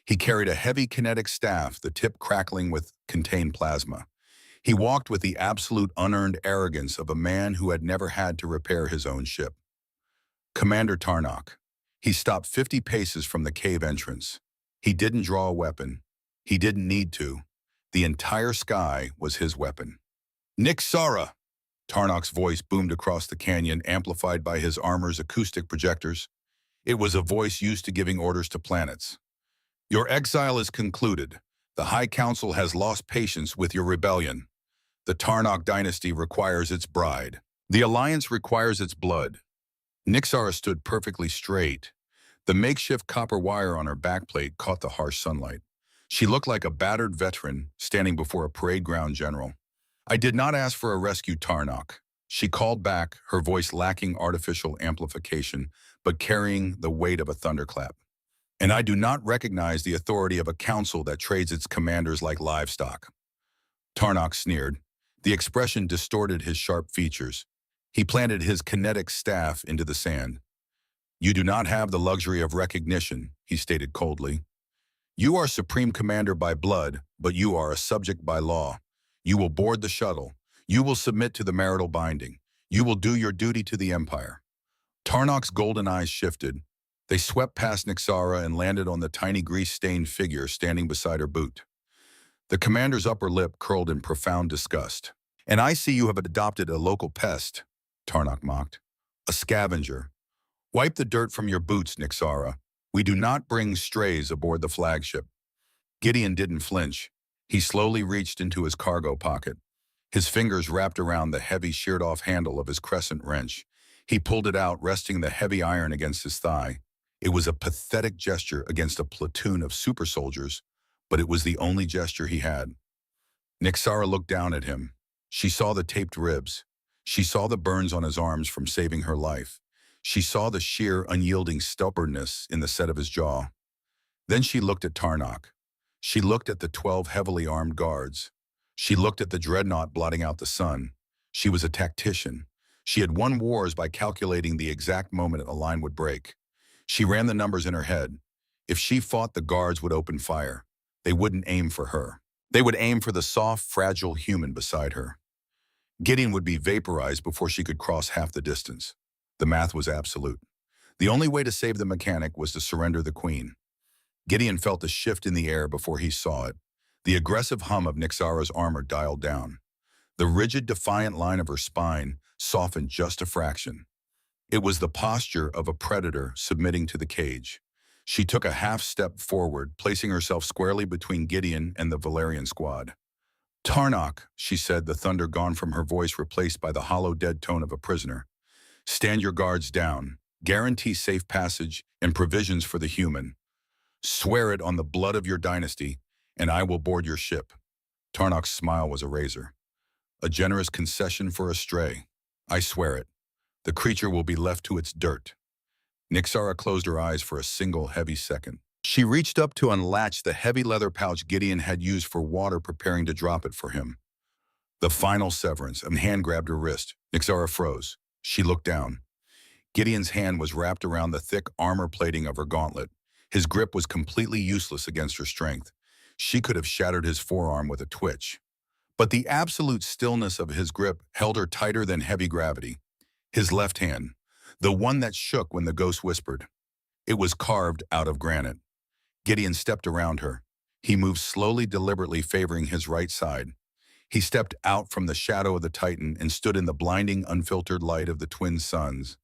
He carried a heavy kinetic staff, the tip crackling with contained plasma. He walked with the absolute unearned arrogance of a man who had never had to repair his own ship. Commander Tarnok. He stopped 50 paces from the cave entrance. He didn't draw a weapon. He didn't need to. The entire sky was his weapon. Nixara! Tarnok's voice boomed across the canyon, amplified by his armor's acoustic projectors. It was a voice used to giving orders to planets. Your exile is concluded. The High Council has lost patience with your rebellion. The Tarnok dynasty requires its bride. The Alliance requires its blood. Nixara stood perfectly straight. The makeshift copper wire on her backplate caught the harsh sunlight. She looked like a battered veteran standing before a parade ground general. I did not ask for a rescue, Tarnok. She called back, her voice lacking artificial amplification, but carrying the weight of a thunderclap. And I do not recognize the authority of a council that trades its commanders like livestock. Tarnok sneered. The expression distorted his sharp features. He planted his kinetic staff into the sand. You do not have the luxury of recognition, he stated coldly. You are supreme commander by blood, but you are a subject by law. You will board the shuttle. You will submit to the marital binding. You will do your duty to the Empire. Tarnok's golden eyes shifted. They swept past Nixara and landed on the tiny grease-stained figure standing beside her boot. The commander's upper lip curled in profound disgust. And I see you have adopted a local pest, Tarnok mocked. A scavenger. Wipe the dirt from your boots, Nixara. We do not bring strays aboard the flagship. Gideon didn't flinch. He slowly reached into his cargo pocket. His fingers wrapped around the heavy, sheared-off handle of his crescent wrench. He pulled it out, resting the heavy iron against his thigh. It was a pathetic gesture against a platoon of super soldiers, but it was the only gesture he had. Nixara looked down at him. She saw the taped ribs. She saw the burns on his arms from saving her life. She saw the sheer, unyielding stubbornness in the set of his jaw. Then she looked at Tarnok. She looked at the 12 heavily armed guards. She looked at the dreadnought blotting out the sun. She was a tactician. She had won wars by calculating the exact moment a line would break. She ran the numbers in her head. If she fought, the guards would open fire. They wouldn't aim for her. They would aim for the soft, fragile human beside her. Gideon would be vaporized before she could cross half the distance. The math was absolute. The only way to save the mechanic was to surrender the queen. Gideon felt a shift in the air before he saw it. The aggressive hum of Nixara's armor dialed down. The rigid, defiant line of her spine softened just a fraction. It was the posture of a predator submitting to the cage. She took a half step forward, placing herself squarely between Gideon and the Valerian squad. Tarnok, she said, the thunder gone from her voice, replaced by the hollow, dead tone of a prisoner. Stand your guards down. Guarantee safe passage and provisions for the human. Swear it on the blood of your dynasty, and I will board your ship. Tarnok's smile was a razor. A generous concession for a stray. I swear it. The creature will be left to its dirt. Nixara closed her eyes for a single heavy second. She reached up to unlatch the heavy leather pouch Gideon had used for water, preparing to drop it for him. The final severance. A hand grabbed her wrist. Nixara froze. She looked down. Gideon's hand was wrapped around the thick armor plating of her gauntlet. His grip was completely useless against her strength. She could have shattered his forearm with a twitch. But the absolute stillness of his grip held her tighter than heavy gravity. His left hand, the one that shook when the ghost whispered. It was carved out of granite. Gideon stepped around her. He moved slowly, deliberately, favoring his right side. He stepped out from the shadow of the Titan and stood in the blinding, unfiltered light of the twin suns.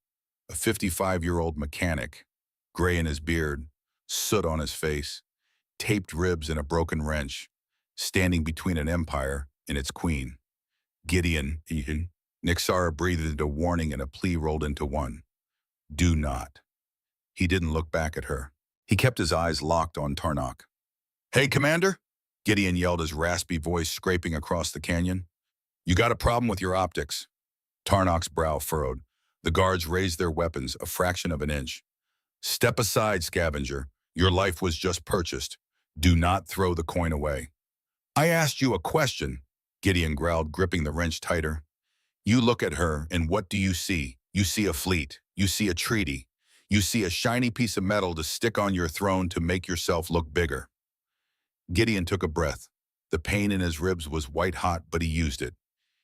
A 55-year-old mechanic, gray in his beard, soot on his face, taped ribs and a broken wrench, standing between an empire and its queen. Gideon, Nixara breathed a warning and a plea rolled into one. Do not. He didn't look back at her. He kept his eyes locked on Tarnok. Hey, Commander! Gideon yelled, his raspy voice scraping across the canyon. You got a problem with your optics. Tarnok's brow furrowed. The guards raised their weapons a fraction of an inch. Step aside, scavenger. Your life was just purchased. Do not throw the coin away. I asked you a question, Gideon growled, gripping the wrench tighter. You look at her, and what do you see? You see a fleet. You see a treaty. You see a shiny piece of metal to stick on your throne to make yourself look bigger. Gideon took a breath. The pain in his ribs was white hot, but he used it.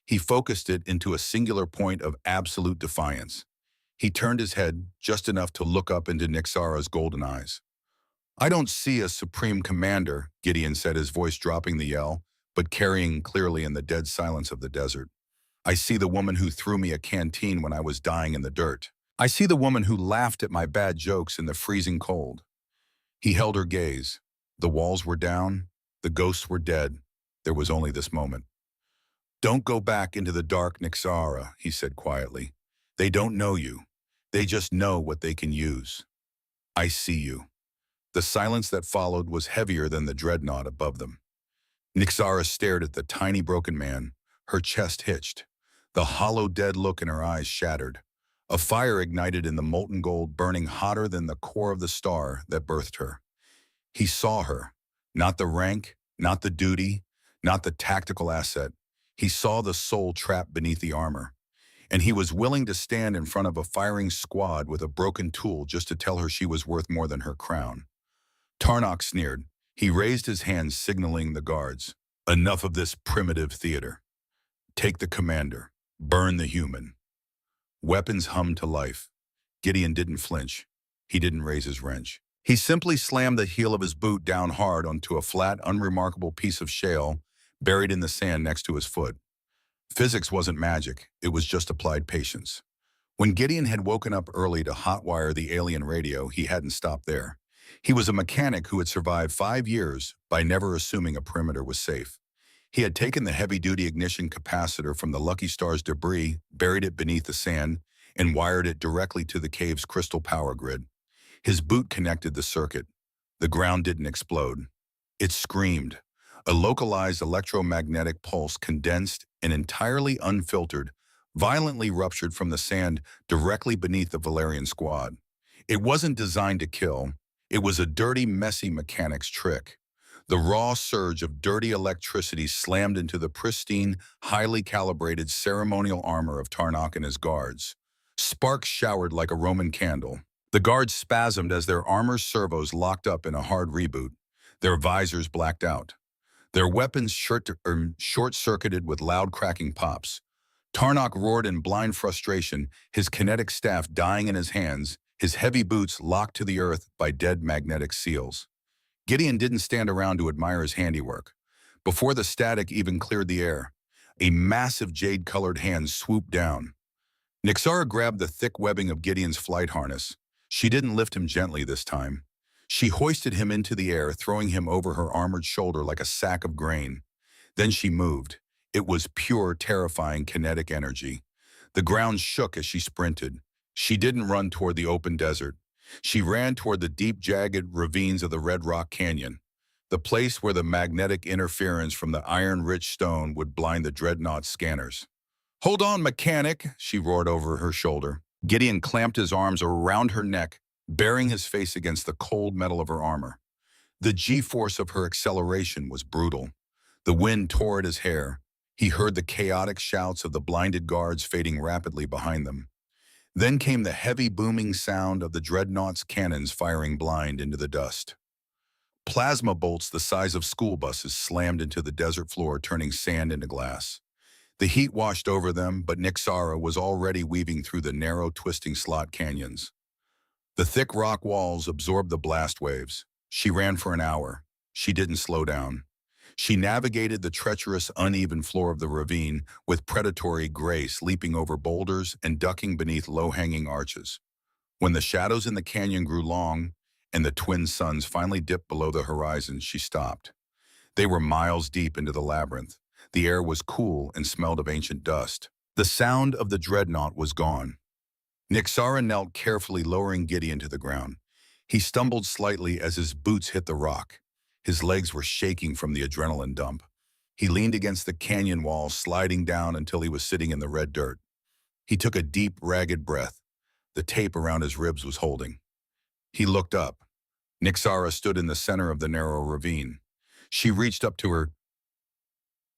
He focused it into a singular point of absolute defiance. He turned his head just enough to look up into Nixara's golden eyes. I don't see a supreme commander, Gideon said, his voice dropping the yell, but carrying clearly in the dead silence of the desert. I see the woman who threw me a canteen when I was dying in the dirt. I see the woman who laughed at my bad jokes in the freezing cold. He held her gaze. The walls were down. The ghosts were dead. There was only this moment. Don't go back into the dark, Nixara, he said quietly. They don't know you. They just know what they can use. I see you. The silence that followed was heavier than the dreadnought above them. Nixara stared at the tiny broken man, her chest hitched. The hollow, dead look in her eyes shattered. A fire ignited in the molten gold, burning hotter than the core of the star that birthed her. He saw her, not the rank, not the duty, not the tactical asset. He saw the soul trapped beneath the armor. And he was willing to stand in front of a firing squad with a broken tool just to tell her she was worth more than her crown. Tarnok sneered. He raised his hands, signaling the guards. Enough of this primitive theater. Take the commander. Burn the human. Weapons hummed to life. Gideon didn't flinch. He didn't raise his wrench. He simply slammed the heel of his boot down hard onto a flat, unremarkable piece of shale buried in the sand next to his foot. Physics wasn't magic. It was just applied patience. When Gideon had woken up early to hotwire the alien radio, he hadn't stopped there. He was a mechanic who had survived 5 years by never assuming a perimeter was safe. He had taken the heavy-duty ignition capacitor from the Lucky Star's debris, buried it beneath the sand, and wired it directly to the cave's crystal power grid. His boot connected the circuit. The ground didn't explode. It screamed. A localized electromagnetic pulse, condensed and entirely unfiltered, violently ruptured from the sand directly beneath the Valerian squad. It wasn't designed to kill. It was a dirty, messy mechanic's trick. The raw surge of dirty electricity slammed into the pristine, highly calibrated ceremonial armor of Tarnok and his guards. Sparks showered like a Roman candle. The guards spasmed as their armor's servos locked up in a hard reboot. Their visors blacked out. Their weapons short-circuited with loud cracking pops. Tarnok roared in blind frustration, his kinetic staff dying in his hands, his heavy boots locked to the earth by dead magnetic seals. Gideon didn't stand around to admire his handiwork. Before the static even cleared the air, a massive jade-colored hand swooped down. Nixara grabbed the thick webbing of Gideon's flight harness. She didn't lift him gently this time. She hoisted him into the air, throwing him over her armored shoulder like a sack of grain. Then she moved. It was pure, terrifying kinetic energy. The ground shook as she sprinted. She didn't run toward the open desert. She ran toward the deep, jagged ravines of the Red Rock Canyon, the place where the magnetic interference from the iron-rich stone would blind the dreadnought's scanners. "Hold on, mechanic," she roared over her shoulder. Gideon clamped his arms around her neck, bearing his face against the cold metal of her armor. The G-force of her acceleration was brutal. The wind tore at his hair. He heard the chaotic shouts of the blinded guards fading rapidly behind them. Then came the heavy booming sound of the dreadnought's cannons firing blind into the dust. Plasma bolts the size of school buses slammed into the desert floor, turning sand into glass. The heat washed over them, but Nixara was already weaving through the narrow, twisting slot canyons. The thick rock walls absorbed the blast waves. She ran for an hour. She didn't slow down. She navigated the treacherous, uneven floor of the ravine with predatory grace, leaping over boulders and ducking beneath low-hanging arches. When the shadows in the canyon grew long and the twin suns finally dipped below the horizon, she stopped. They were miles deep into the labyrinth. The air was cool and smelled of ancient dust. The sound of the dreadnought was gone. Nixara knelt carefully, lowering Gideon to the ground. He stumbled slightly as his boots hit the rock. His legs were shaking from the adrenaline dump. He leaned against the canyon wall, sliding down until he was sitting in the red dirt. He took a deep, ragged breath. The tape around his ribs was holding. He looked up. Nixara stood in the center of the narrow ravine. She reached up to her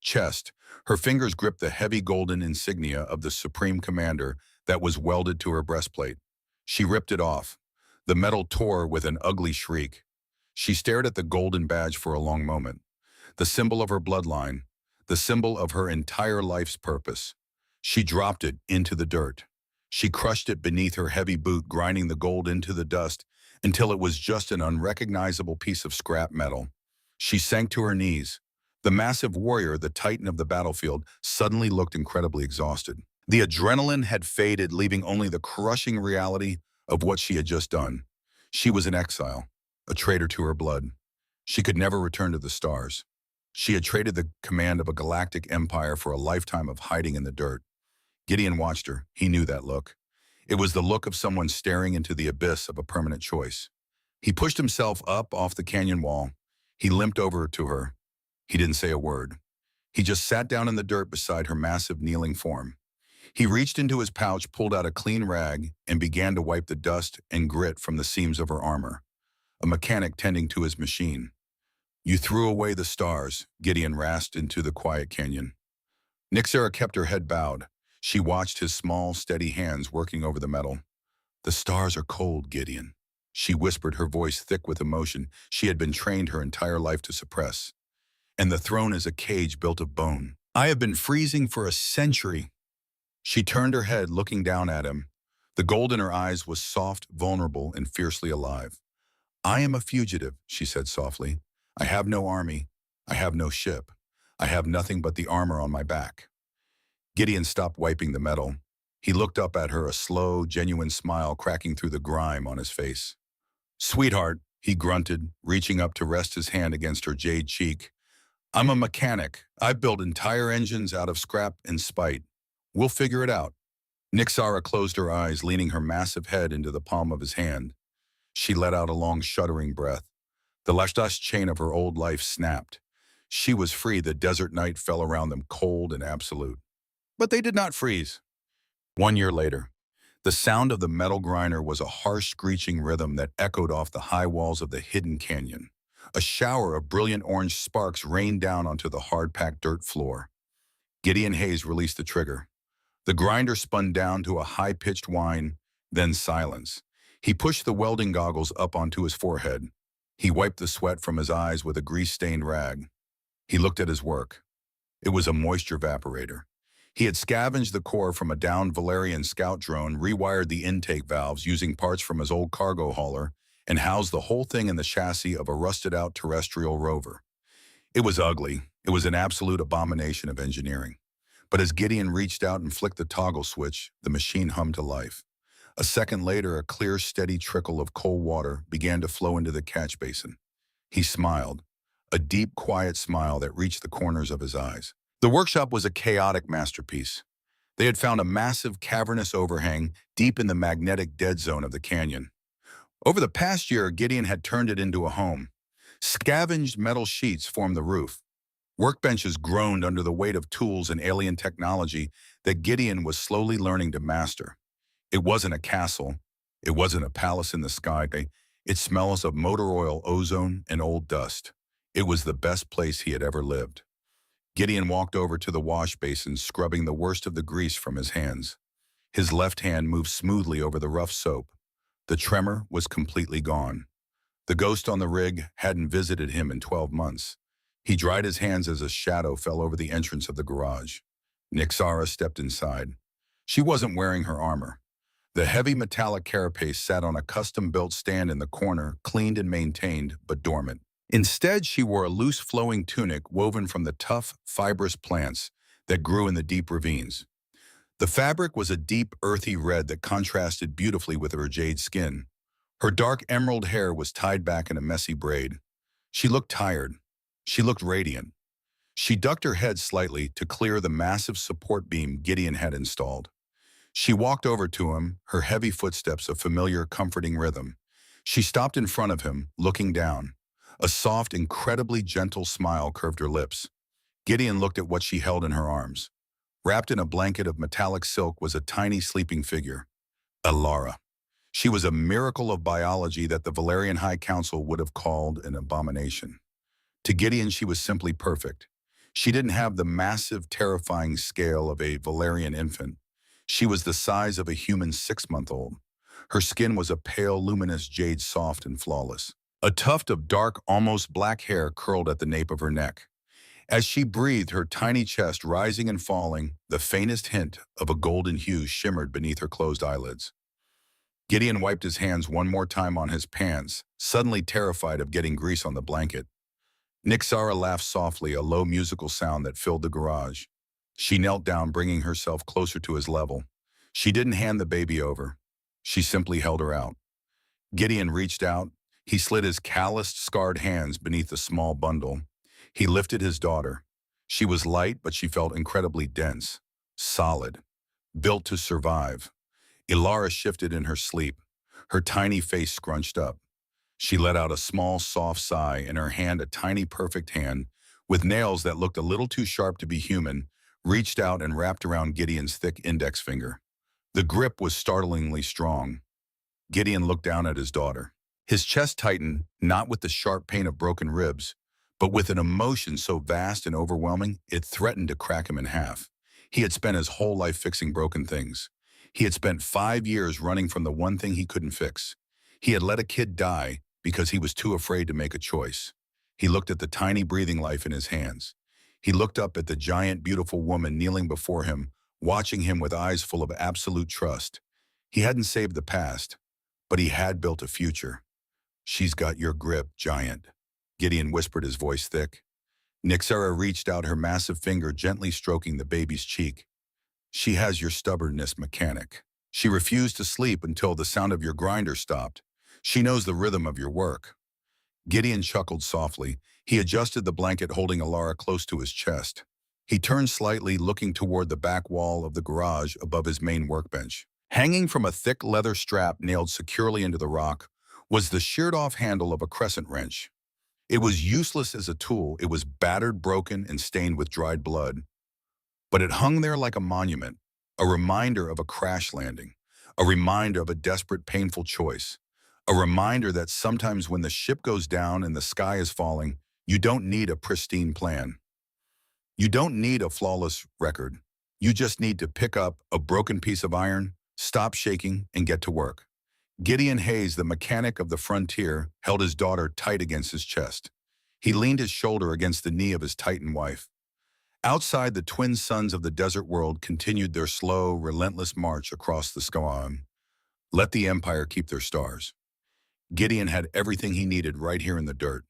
chest. Her fingers gripped the heavy golden insignia of the Supreme Commander that was welded to her breastplate. She ripped it off. The metal tore with an ugly shriek. She stared at the golden badge for a long moment. The symbol of her bloodline, the symbol of her entire life's purpose. She dropped it into the dirt. She crushed it beneath her heavy boot, grinding the gold into the dust until it was just an unrecognizable piece of scrap metal. She sank to her knees. The massive warrior, the titan of the battlefield, suddenly looked incredibly exhausted. The adrenaline had faded, leaving only the crushing reality of what she had just done. She was in exile, a traitor to her blood. She could never return to the stars. She had traded the command of a galactic empire for a lifetime of hiding in the dirt. Gideon watched her. He knew that look. It was the look of someone staring into the abyss of a permanent choice. He pushed himself up off the canyon wall. He limped over to her. He didn't say a word. He just sat down in the dirt beside her massive kneeling form. He reached into his pouch, pulled out a clean rag, and began to wipe the dust and grit from the seams of her armor. A mechanic tending to his machine. "You threw away the stars," Gideon rasped into the quiet canyon. Nixara kept her head bowed. She watched his small, steady hands working over the metal. "The stars are cold, Gideon," she whispered, her voice thick with emotion she had been trained her entire life to suppress. "And the throne is a cage built of bone. I have been freezing for a century." She turned her head, looking down at him. The gold in her eyes was soft, vulnerable, and fiercely alive. "I am a fugitive," she said softly. "I have no army. I have no ship. I have nothing but the armor on my back." Gideon stopped wiping the metal. He looked up at her, a slow, genuine smile cracking through the grime on his face. "Sweetheart," he grunted, reaching up to rest his hand against her jade cheek. "I'm a mechanic. I've built entire engines out of scrap and spite. We'll figure it out." Nixara closed her eyes, leaning her massive head into the palm of his hand. She let out a long, shuddering breath. The last chain of her old life snapped. She was free. The desert night fell around them, cold and absolute. But they did not freeze. 1 year later, the sound of the metal grinder was a harsh, screeching rhythm that echoed off the high walls of the hidden canyon. A shower of brilliant orange sparks rained down onto the hard-packed dirt floor. Gideon Hayes released the trigger. The grinder spun down to a high-pitched whine, then silence. He pushed the welding goggles up onto his forehead. He wiped the sweat from his eyes with a grease-stained rag. He looked at his work. It was a moisture evaporator. He had scavenged the core from a downed Valerian scout drone, rewired the intake valves using parts from his old cargo hauler, and housed the whole thing in the chassis of a rusted-out terrestrial rover. It was ugly. It was an absolute abomination of engineering. But as Gideon reached out and flicked the toggle switch, the machine hummed to life. A second later, a clear, steady trickle of cold water began to flow into the catch basin. He smiled, a deep, quiet smile that reached the corners of his eyes. The workshop was a chaotic masterpiece. They had found a massive, cavernous overhang deep in the magnetic dead zone of the canyon. Over the past year, Gideon had turned it into a home. Scavenged metal sheets formed the roof. Workbenches groaned under the weight of tools and alien technology that Gideon was slowly learning to master. It wasn't a castle. It wasn't a palace in the sky. It smells of motor oil, ozone, and old dust. It was the best place he had ever lived. Gideon walked over to the wash basin, scrubbing the worst of the grease from his hands. His left hand moved smoothly over the rough soap. The tremor was completely gone. The ghost on the rig hadn't visited him in 12 months. He dried his hands as a shadow fell over the entrance of the garage. Nixara stepped inside. She wasn't wearing her armor. The heavy metallic carapace sat on a custom-built stand in the corner, cleaned and maintained, but dormant. Instead, she wore a loose flowing tunic woven from the tough, fibrous plants that grew in the deep ravines. The fabric was a deep, earthy red that contrasted beautifully with her jade skin. Her dark emerald hair was tied back in a messy braid. She looked tired. She looked radiant. She ducked her head slightly to clear the massive support beam Gideon had installed. She walked over to him, her heavy footsteps a familiar, comforting rhythm. She stopped in front of him, looking down. A soft, incredibly gentle smile curved her lips. Gideon looked at what she held in her arms. Wrapped in a blanket of metallic silk was a tiny sleeping figure, Alara. She was a miracle of biology that the Valerian High Council would have called an abomination. To Gideon, she was simply perfect. She didn't have the massive, terrifying scale of a Valerian infant. She was the size of a human 6-month-old. Her skin was a pale, luminous jade, soft and flawless. A tuft of dark, almost black hair curled at the nape of her neck. As she breathed, her tiny chest rising and falling, the faintest hint of a golden hue shimmered beneath her closed eyelids. Gideon wiped his hands one more time on his pants, suddenly terrified of getting grease on the blanket. Nixara laughed softly, a low musical sound that filled the garage. She knelt down, bringing herself closer to his level. She didn't hand the baby over. She simply held her out. Gideon reached out. He slid his calloused, scarred hands beneath the small bundle. He lifted his daughter. She was light, but she felt incredibly dense, solid, built to survive. Ilara shifted in her sleep, her tiny face scrunched up. She let out a small, soft sigh, in her hand a tiny, perfect hand, with nails that looked a little too sharp to be human, reached out and wrapped around Gideon's thick index finger. The grip was startlingly strong. Gideon looked down at his daughter. His chest tightened, not with the sharp pain of broken ribs, but with an emotion so vast and overwhelming it threatened to crack him in half. He had spent his whole life fixing broken things. He had spent 5 years running from the one thing he couldn't fix. He had let a kid die because he was too afraid to make a choice. He looked at the tiny breathing life in his hands. He looked up at the giant, beautiful woman kneeling before him, watching him with eyes full of absolute trust. He hadn't saved the past, but he had built a future. "She's got your grip, giant," Gideon whispered, his voice thick. Nixara reached out her massive finger, gently stroking the baby's cheek. "She has your stubbornness, mechanic. She refused to sleep until the sound of your grinder stopped. She knows the rhythm of your work." Gideon chuckled softly. He adjusted the blanket, holding Alara close to his chest. He turned slightly, looking toward the back wall of the garage above his main workbench. Hanging from a thick leather strap nailed securely into the rock was the sheared-off handle of a crescent wrench. It was useless as a tool. It was battered, broken, and stained with dried blood. But it hung there like a monument, a reminder of a crash landing, a reminder of a desperate, painful choice, a reminder that sometimes when the ship goes down and the sky is falling, you don't need a pristine plan. You don't need a flawless record. You just need to pick up a broken piece of iron, stop shaking, and get to work. Gideon Hayes, the mechanic of the frontier, held his daughter tight against his chest. He leaned his shoulder against the knee of his Titan wife. Outside, the twin suns of the desert world continued their slow, relentless march across the sky. Let the Empire keep their stars. Gideon had everything he needed right here in the dirt.